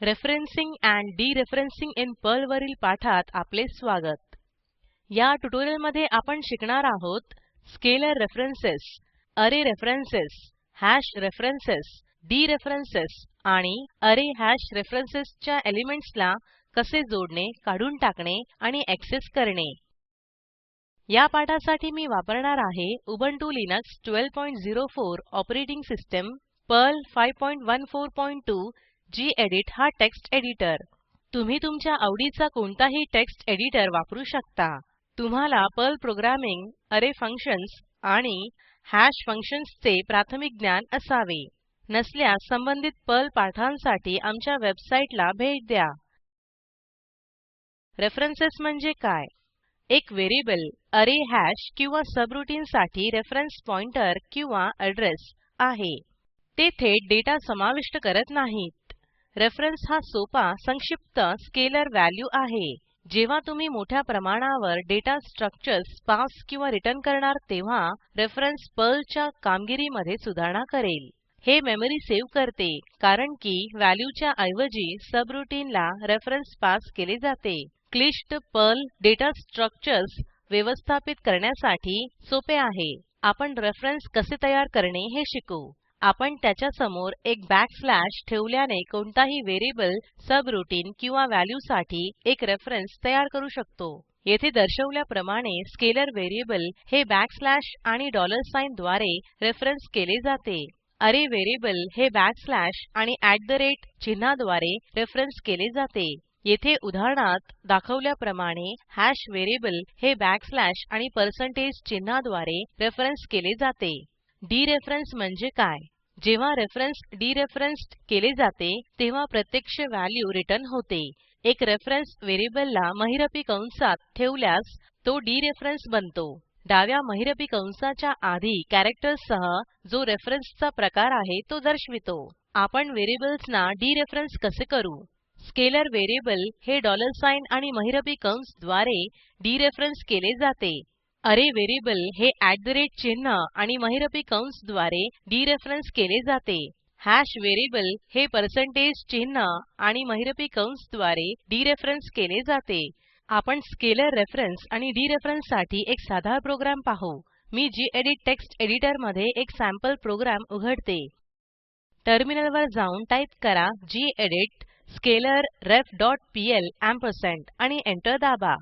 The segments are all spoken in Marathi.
रेफरेन्सिंग एंड डिरेफरन्सिंग इन पर्ल वरील पाठात आपले स्वागत. या ट्युटोरियलमध्ये आपण शिकणार आहोत स्केलर रेफरन्सेस, अरे रेफरन्सेस, हॅश रेफरन्सेस, डिरेफरन्सेस आणि अरे हॅश रेफरन्सेसच्या एलिमेंट्सला कसे जोडणे, काढून टाकणे आणि ऍक्सेस करणे. या पाठासाठी मी वापरणार आहे Ubuntu Linux 1204 operating system, Perl 5142, gedit हा टेक्स्ट एडिटर. तुम्ही तुमच्या आवडीचा कोणताही टेक्स्ट एडिटर वापरू शकता. तुम्हाला पर्ल प्रोग्रामिंग, अरे फंक्शन्स आणि हॅश फंक्शन्सचे प्राथमिक ज्ञान असावे. नसल्यास संबंधित पर्ल पाठांसाठी आमच्या वेबसाईटला भेट द्या. रेफरन्सेस म्हणजे काय? एक व्हेरिएबल, अरे हॅश किंवा सबरूटीनसाठी रेफरन्स पॉइंटर किंवा एड्रेस आहे. ते थेट डेटा समाविष्ट करत नाहीत. रेफरन्स हा सोपा, संक्षिप्त स्केलर व्हॅल्यू आहे. जेव्हा तुम्ही मोठ्या प्रमाणावर डेटा स्ट्रक्चर्स पास किंवा रिटर्न करणार तेव्हा रेफरन्स पर्लच्या कामगिरीमध्ये सुधारणा करेल. हे मेमरी सेव्ह करते कारण की व्हॅल्यूच्या ऐवजी सबरूटीनला रेफरन्स पास केले जाते. क्लिष्ट पर्ल डेटा स्ट्रक्चर्स व्यवस्थापित करण्यासाठी सोपे आहे. आपण रेफरन्स कसे तयार करणे हे शिकू. आपण त्याच्या समोर एक बॅकस्लॅश ठेवल्याने कोणताही व्हेरिएबल, सबरूटीन किंवा व्हॅल्यूसाठी एक रेफरन्स तयार करू शकतो. येथे दर्शवल्याप्रमाणे स्केलर व्हेरिएबल हे बॅकस्लॅश आणि डॉलर साइन द्वारे रेफरन्स केले जाते. अरे व्हेरिएबल हे बॅकस्लॅश आणि चिन्हाद्वारे रेफरन्स केले जाते. येथे उदाहरणात दाखवल्याप्रमाणे हॅश व्हेरिएबल हे बॅकस्लॅश आणि चिन्हाद्वारे रेफरन्स केले जाते. डिरेफरन्स म्हणजे काय? जेव्हा रेफरन्स डिरेफरन्स्ड केले जाते तेव्हा प्रत्यक्ष व्हॅल्यू रिटर्न होते. एक रेफरन्स व्हेरिएबलला महिरपी कंसात ठेवल्यास तो डिरेफरन्स बनतो. डाव्या महिरपी कंसाच्या आधी कॅरेक्टर्ससह जो रेफरन्सचा प्रकार आहे तो दर्शवितो. आपण व्हेरिएबल्सना डिरेफरन्स कसे करू? स्केलर व्हेरिएबल हे डॉलर साइन आणि महिरपी कंस द्वारे डिरेफरन्स केले जाते. अरे व्हेरिएबल हे चिन्ह आणि महिरपी कंस द्वारे डिरेफरन्स केले जाते. हॅश व्हेरिएबल हे चिन्ह आणि महिरपी कंस द्वारे डिरेफरन्स केले जाते. आपण स्केलर रेफरन्स आणि डिरेफरन्स साठी एक साधा प्रोग्राम पाहू. मी गेडीत टेक्स्ट एडिटर मध्ये एक सॅम्पल प्रोग्राम उघडते. टर्मिनलवर जाऊन टाईप करा गेडीत scalarref.pl आणि एंटर दाबा.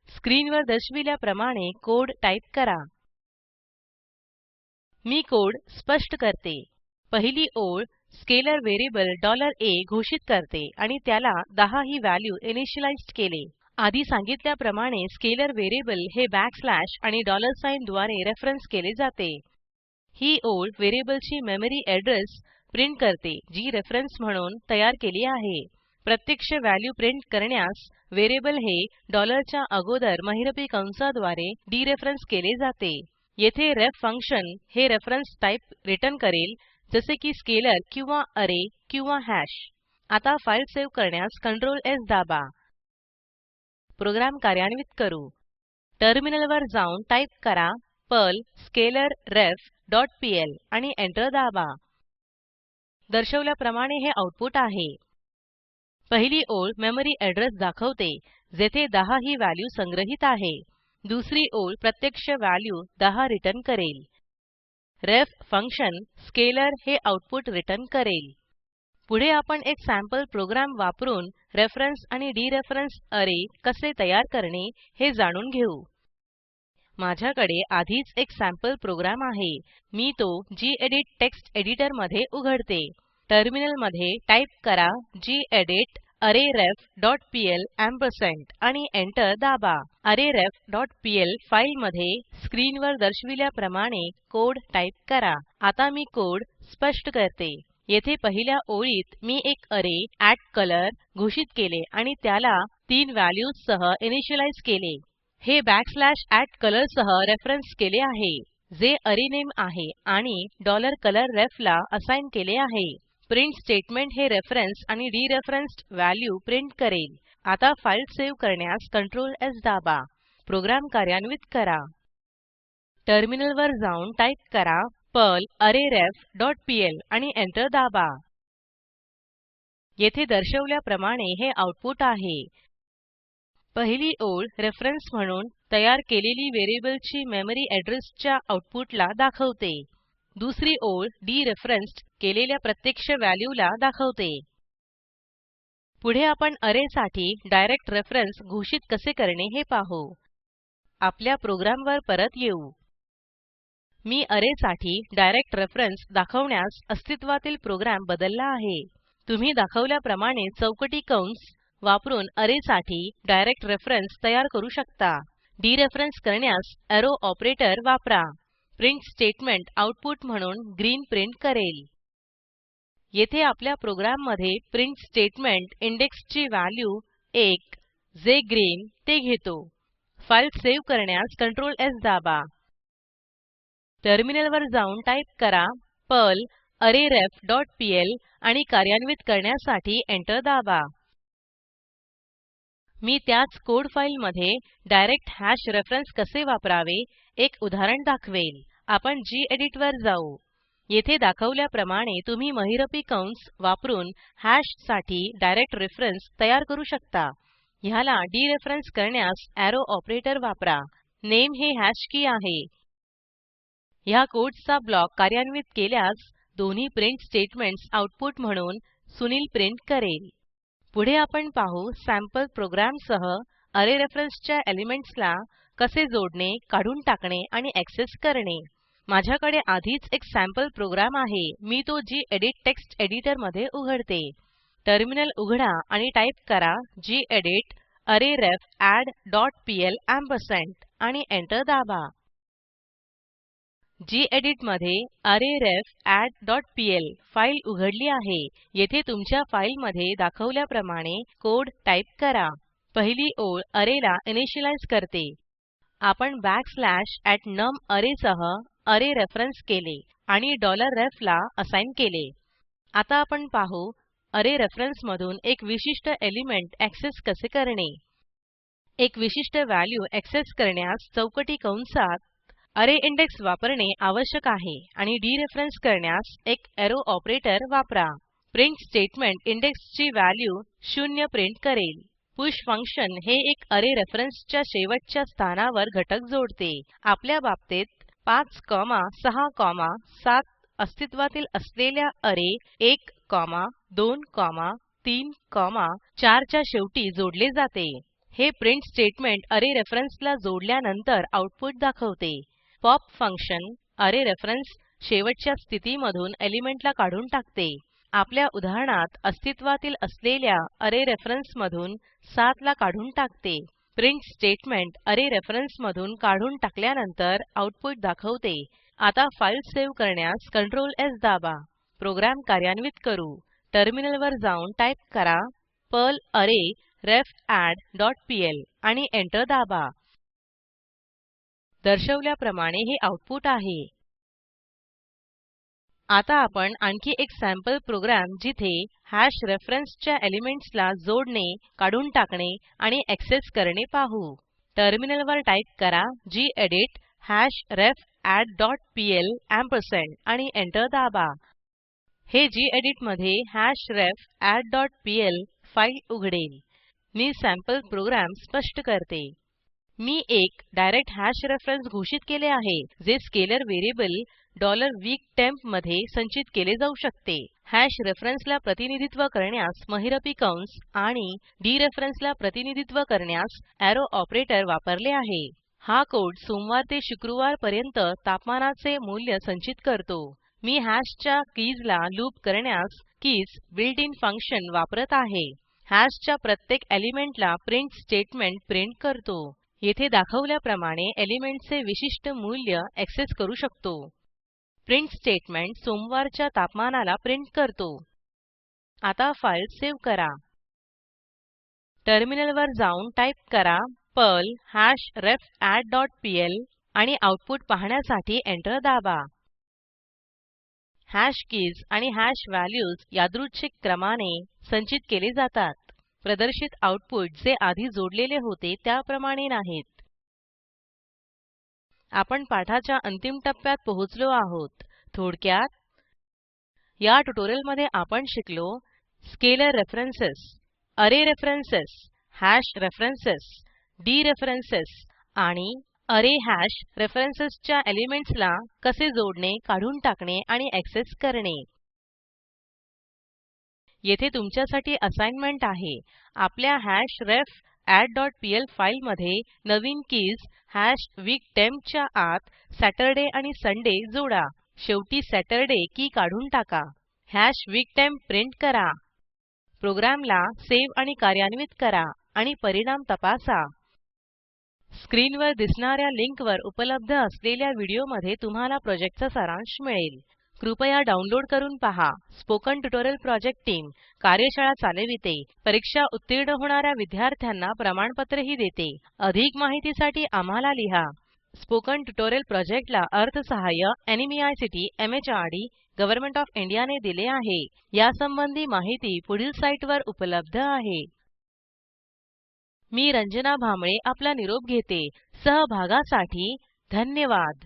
स्क्रीनवर दर्शविल्याप्रमाणे कोड टाईप करा. मी कोड स्पष्ट करते. पहिली ओळ स्केलर व्हेरिएबल $a घोषित करते आणि त्याला 10 ही व्हॅल्यू इनिशियलाईज्ड केले. आधी सांगितल्याप्रमाणे स्केलर व्हेरिएबल हे बॅकस्लॅश आणि डॉलर साइन द्वारे रेफरन्स केले जाते. ही ओळ व्हेरिएबलची मेमरी एड्रेस प्रिंट करते जी रेफरन्स म्हणून तयार केली आहे. प्रत्यक्ष व्हॅल्यू प्रिंट करण्यास व्हेरिएबल हे डॉलरच्या अगोदर महिरपी कंसाद्वारे डिरेफरन्स केले जाते. येथे रेफ फंक्शन हे रेफरन्स टाइप रिटर्न करेल जसे की स्केलर किंवा अरे किंवा हॅश. आता फाईल सेव्ह करण्यास Ctrl+S दाबा. प्रोग्राम कार्यान्वित करू. टर्मिनलवर जाऊन टाईप करा पर्ल scalarref.pl आणि एंटर दाबा. दर्शवल्याप्रमाणे हे आउटपुट आहे. पहिली ओळ मेमरी एड्रेस दाखवते जेथे 10 ही व्हॅल्यू संग्रहित आहे. दुसरी ओळ प्रत्यक्ष व्हॅल्यू 10 रिटर्न करेल. रेफ फंक्शन स्केलर हे आउटपुट रिटर्न करेल. पुढे आपण एक सॅम्पल प्रोग्राम वापरून रेफरन्स आणि डिरेफरन्स अरे कसे तयार करणे हे जाणून घेऊ. माझ्याकडे आधीच एक सॅम्पल प्रोग्राम आहे. मी तो गेडीत टेक्स्ट एडिटर मध्ये उघडते. टर्मिनलमध्ये टाईप करा गेडीत arrayref.pl आणि एंटर दाबा. arrayref.pl फाईलमध्ये स्क्रीनवर दर्शविल्याप्रमाणे कोड टाईप करा. आता मी कोड स्पष्ट करते. येथे पहिल्या ओळीत मी एक अरे color घोषित केले आणि त्याला 3 व्हॅल्यूज सह इनिशियलाईज केले. हे बॅकस्लॅश color सह रेफरन्स केले आहे जे अरे नेम आहे आणि $colorref ला असाइन केले आहे. प्रिंट स्टेटमेंट हे रेफरन्स आणि डिरेफरन्स्ड व्हॅल्यू प्रिंट करेल. आता फाईल सेव्ह करण्यास Ctrl+S दाबा. प्रोग्राम कार्यान्वित करा. टर्मिनलवर जाऊन टाईप करा पर्ल arrayref.pl आणि एंटर दाबा. येथे दर्शवल्याप्रमाणे हे आऊटपुट आहे. पहिली ओळ रेफरन्स म्हणून तयार केलेली व्हेरिएबलची मेमरी एड्रेसच्या आऊटपुटला दाखवते. दुसरी ओळ डिरेफरन्स्ड केलेल्या प्रत्यक्ष व्हॅल्यूला दाखवते. पुढे आपण अरेसाठी डायरेक्ट रेफरन्स घोषित कसे करणे हे पाहू. आपल्या प्रोग्रामवर परत येऊ. मी अरेसाठी डायरेक्ट रेफरन्स दाखवण्यास अस्तित्वातील प्रोग्राम बदलला आहे. तुम्ही दाखवल्याप्रमाणे चौकटी कंस वापरून अरेसाठी डायरेक्ट रेफरन्स तयार करू शकता. डिरेफरन्स करण्यास एरो ऑपरेटर वापरा. प्रिंट स्टेटमेंट आऊटपुट म्हणून ग्रीन प्रिंट करेल. येथे आपल्या प्रोग्राममध्ये प्रिंट स्टेटमेंट इंडेक्सची व्हॅल्यू 1 जे ग्रीन ते घेतो. फाईल सेव्ह करण्यास Ctrl S दाबा. टर्मिनलवर जाऊन टाईप करा पर्ल अरेरेफ डॉट पीएल आणि कार्यान्वित करण्यासाठी एंटर दाबा. मी त्याच कोड फाईलमध्ये डायरेक्ट हॅश रेफरन्स कसे वापरावे एक उदाहरण दाखवेल. आपण gedit वर जाऊ. येथे दाखवल्याप्रमाणे तुम्ही महिरपी कंस वापरून हॅश साठी डायरेक्ट रेफरन्स तयार करू शकता. ह्याला डिरेफरन्स करण्यास एरो ऑपरेटर वापरा. नेम हे हॅश की आहे. ह्या कोडचा ब्लॉक कार्यान्वित केल्यास दोन्ही प्रिंट स्टेटमेंट्स आऊटपुट म्हणून सुनील प्रिंट करेल. पुढे आपण पाहू सॅम्पल प्रोग्रामसह अरे रेफरन्सच्या एलिमेंट्सला कसे जोडणे, काढून टाकणे आणि ऍक्सेस करणे. माझ्याकडे आधीच एक सॅम्पल प्रोग्राम आहे. मी तो gedit टेक्स्ट एडिटर मध्ये उघडते. टर्मिनल उघडा आणि टाईप करा gedit arrayrefadd.pl आणि एंटर दाबा. gedit मध्ये arrayrefadd.pl फाईल उघडली आहे. येथे तुमच्या फाईलमध्ये दाखवल्याप्रमाणे कोड टाईप करा. पहिली ओळ अरेला इनिशियलाईज करते. आपण \num अरेसह अरे रेफरन्स केले आणि $ref ला असाइन केले. आता आपण पाहू अरे रेफरन्स मधून एक विशिष्ट एलिमेंट ऍक्सेस कसे करणे. एक विशिष्ट व्हॅल्यू ऍक्सेस करण्यास चौकटी कंसात अरे इंडेक्स वापरणे आवश्यक आहे आणि डिरेफरन्स करण्यास एक एरो ऑपरेटर वापरा. प्रिंट स्टेटमेंट इंडेक्सची व्हॅल्यू 0 प्रिंट करेल. पुष फंक्शन हे एक अरे रेफरन्सच्या शेवटच्या स्थानावर घटक जोडते. आपल्या बाबतीत 5, 6, 7 अस्तित्वातील असलेल्या अरे 1, 2, 3, 4 च्या शेवटी जोडले जाते. हे प्रिंट स्टेटमेंट अरे रेफरन्सला जोडल्यानंतर आऊटपुट दाखवते. पॉप फंक्शन अरे रेफरन्स शेवटच्या स्थितीमधून एलिमेंटला काढून टाकते. आपल्या उदाहरणात अस्तित्वातील असलेल्या अरे रेफरन्स मधून 7 ला काढून टाकते. प्रिंट स्टेटमेंट अरे रेफरन्स मधून काढून टाकल्यानंतर आऊटपुट दाखवते. आता फाईल सेव्ह करण्यास Ctrl S दाबा. प्रोग्राम कार्यान्वित करू. टर्मिनलवर जाऊन टाईप करा पर्ल arrayrefadd.pl आणि एंटर दाबा. दर्शवल्याप्रमाणे हे आऊटपुट आहे. आता आपण आणखी एक सॅम्पल प्रोग्राम जिथे हॅश रेफरन्सच्या एलिमेंट्सला जोडणे, काढून टाकणे आणि ऍक्सेस करणे पाहू. टर्मिनलवर टाईप करा gedit hashrefadd.pl आणि एंटर दाबा. हे gedit मध्ये hashrefadd.pl फाईल उघडेल. मी सॅम्पल प्रोग्राम स्पष्ट करते. मी एक डायरेक्ट हॅश रेफरन्स घोषित केले आहे जे स्केलर व्हेरिएबल $weektemp मध्ये संचित केले जाऊ शकते. हॅश रेफरन्सला प्रतिनिधित्व करण्यास महिरपी कंस आणि डिरेफरन्सला प्रतिनिधित्व करण्यास एरो ऑपरेटर वापरले आहे. हा कोड सोमवार ते शुक्रवार पर्यंत तापमानाचे मूल्य संचित करतो. मी हॅशच्या कीजला लूप करण्यास कीज बिल्ट इन फंक्शन वापरत आहे. हॅशच्या प्रत्येक एलिमेंटला प्रिंट स्टेटमेंट प्रिंट करतो. येथे दाखवल्याप्रमाणे एलिमेंटचे विशिष्ट मूल्य ऍक्सेस करू शकतो. प्रिंट स्टेटमेंट सोमवारच्या तापमानाला प्रिंट करतो. आता फाईल सेव्ह करा. टर्मिनलवर जाऊन टाईप करा पर्ल hashrefadd.pl आणि आऊटपुट पाहण्यासाठी एंटर दाबा. हॅश कीज आणि हॅश व्हॅल्यूज यादृच्छिक क्रमाने संचित केले जातात. प्रदर्शित आऊटपुट जे आधी जोडलेले होते त्याप्रमाणे नाहीत. आपण पाठाच्या अंतिम टप्प्यात पोहोचलो आहोत. थोडक्यात या ट्युटोरियलमध्ये आपण शिकलो स्केलर रेफरन्सेस, अरे रेफरन्सेस, हॅश रेफरन्सेस, डिरेफरन्सेस आणि अरे हॅश रेफरन्सेसच्या एलिमेंट्सला कसे जोडणे, काढून टाकणे आणि ऍक्सेस करणे. येथे तुमच्यासाठी असाइनमेंट आहे. आपल्या हॅश रेफ add.pl फाईलमध्ये नवीन कीज हॅश वीकटेम्प च्या आत सॅटरडे आणि संडे जोडा. शेवटी सॅटरडे की काढून टाका. हॅश वीकटेम्प प्रिंट करा. प्रोग्रॅमला सेव्ह आणि कार्यान्वित करा आणि परिणाम तपासा. स्क्रीनवर दिसणाऱ्या लिंकवर उपलब्ध असलेल्या व्हिडिओमध्ये तुम्हाला प्रॉजेक्टचा सारांश मिळेल. कृपया डाउनलोड करून पहा. स्पोकन ट्युटोरियल प्रोजेक्ट टीम कार्यशाळा चालविते, परीक्षा उत्तीर्ण होणाऱ्या विद्यार्थ्यांना प्रमाणपत्रही देते. अधिक माहितीसाठी आम्हाला लिहा. स्पोकन ट्युटोरियल प्रोजेक्टला अर्थसहाय्य एनएमईआयसीटी एमएचआरडी गव्हर्नमेंट ऑफ इंडिया ने दिले आहे. यासंबंधी माहिती पुढील साईटवर उपलब्ध आहे. मी रंजना भांबळे आपला निरोप घेते. सहभागासाठी धन्यवाद.